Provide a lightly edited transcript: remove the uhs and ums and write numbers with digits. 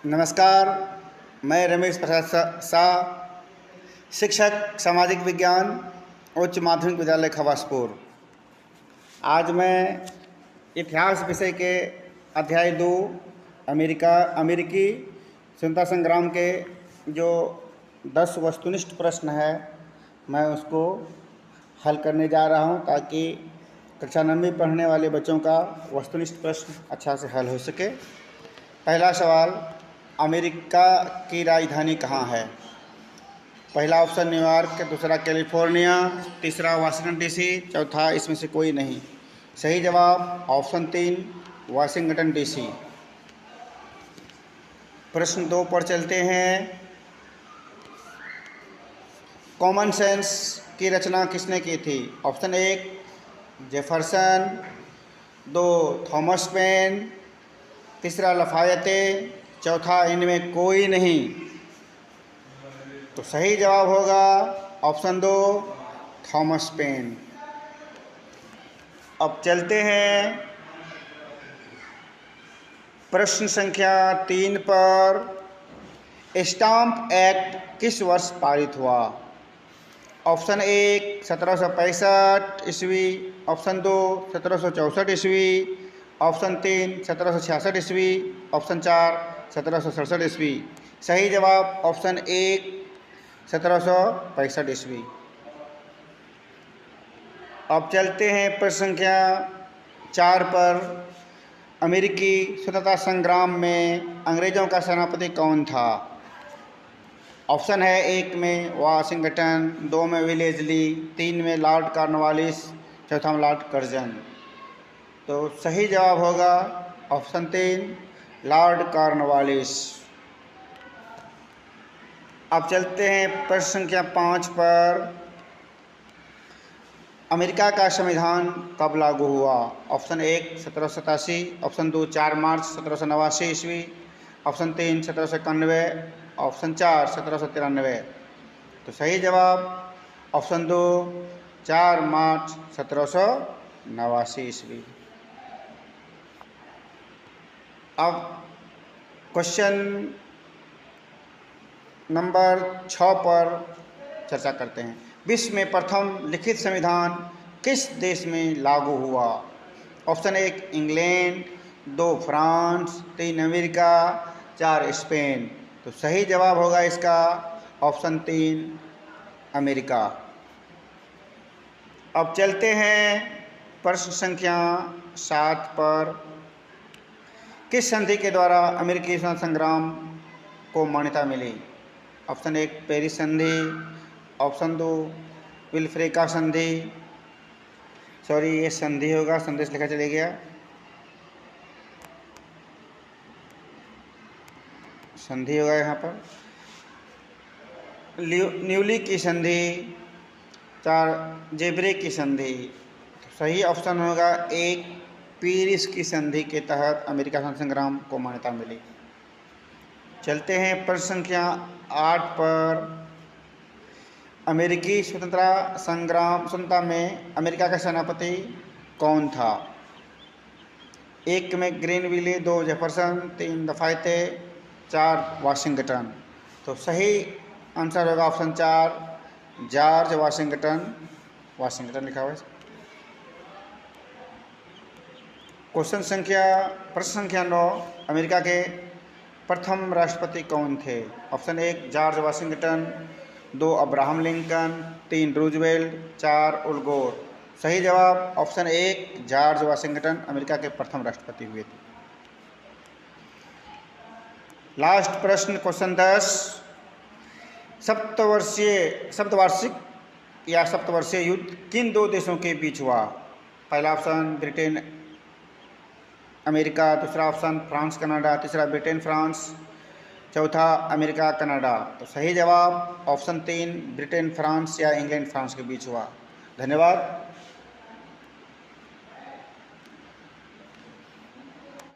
नमस्कार, मैं रमेश प्रसाद शाह, शिक्षक सामाजिक विज्ञान, उच्च माध्यमिक विद्यालय खवासपुर। आज मैं इतिहास विषय के अध्याय 2 अमेरिकी स्वतंत्रता संग्राम के जो 10 वस्तुनिष्ठ प्रश्न है, मैं उसको हल करने जा रहा हूं ताकि कक्षा 9वीं पढ़ने वाले बच्चों का वस्तुनिष्ठ प्रश्न अच्छा से हल हो सके। पहला सवाल, अमेरिका की राजधानी कहाँ है? पहला ऑप्शन न्यूयॉर्क, दूसरा कैलिफोर्निया, तीसरा वाशिंगटन डीसी, चौथा इसमें से कोई नहीं। सही जवाब ऑप्शन 3 वाशिंगटन डीसी। प्रश्न 2 पर चलते हैं। कॉमन सेंस की रचना किसने की थी? ऑप्शन 1 जेफरसन, 2 थॉमस पेन, तीसरा लफायते, चौथा इनमें कोई नहीं। तो सही जवाब होगा ऑप्शन 2 थॉमस पेन। अब चलते हैं प्रश्न संख्या 3 पर। स्टाम्प एक्ट किस वर्ष पारित हुआ? ऑप्शन 1 1765 ईस्वी, ऑप्शन 2 1764 ईस्वी, ऑप्शन 3 1766 ईस्वी, ऑप्शन 4 1767 ईस्वी। सही जवाब ऑप्शन 1 1765 ईस्वी। अब चलते हैं प्रश्न संख्या 4 पर। अमेरिकी स्वतंत्रता संग्राम में अंग्रेजों का सेनापति कौन था? ऑप्शन है 1 में वाशिंगटन, 2 में विलेजली, 3 में लॉर्ड कॉर्नवालिस, चौथा में लॉर्ड कर्जन। तो सही जवाब होगा ऑप्शन 3 लॉर्ड कॉर्नवालिस। अब चलते हैं प्रश्न संख्या 5 पर। अमेरिका का संविधान कब लागू हुआ? ऑप्शन 1 1787, ऑप्शन 2 4 मार्च 1789 ईस्वी, ऑप्शन 3 1791, ऑप्शन 4 1793। तो सही जवाब ऑप्शन 2 4 मार्च 1789 ईस्वी। अब क्वेश्चन नंबर 6 पर चर्चा करते हैं। विश्व में प्रथम लिखित संविधान किस देश में लागू हुआ? Option 1 England, 2 France, 3 America, 4 Spain. तो सही जवाब होगा इसका ऑप्शन 3 अमेरिका। अब चलते हैं प्रश्न संख्या 7 पर। किस संधि के द्वारा अमेरिकी स्वतंत्रता संग्राम को मान्यता मिली? ऑप्शन 1 पेरिस संधि, ऑप्शन 2 विल्फ्रेका संधि, सॉरी ये संधि होगा, संदेश लिखा चले गया, संधि होगा यहाँ पर, न्यूली की संधि, 4 जेबरे की संधि। सही ऑप्शन होगा 1 पेरिस की संधि के तहत अमेरिका स्वतंत्रता संग्राम को मान्यता मिली। चलते हैं प्रश्न संख्या 8 पर। अमेरिकी स्वतंत्रता में अमेरिका का सेनापति कौन था? 1 में ग्रीनविले, 2 जेफरसन, 3 लफायते, 4 वाशिंगटन। तो सही आंसर होगा ऑप्शन 4 जॉर्ज वाशिंगटन, वाशिंगटन लिखा हुआ है। प्रश्न संख्या 9, अमेरिका के प्रथम राष्ट्रपति कौन थे? Option 1 George Washington, 2 Abraham Lincoln, 3 Roosevelt, 4 अल गोर। सही जवाब ऑप्शन 1 जॉर्ज वाशिंगटन अमेरिका के प्रथम राष्ट्रपति हुए थे। लास्ट प्रश्न क्वेश्चन 10, सप्तवार्षिक युद्ध किन 2 देशों के बीच हुआ? पहला ऑप्शन ब्रिटेन अमेरिका, दूसरा ऑप्शन फ्रांस कनाडा, तीसरा ब्रिटेन फ्रांस, चौथा अमेरिका कनाडा। तो सही जवाब ऑप्शन 3 ब्रिटेन फ्रांस या इंग्लैंड फ्रांस के बीच हुआ। धन्यवाद।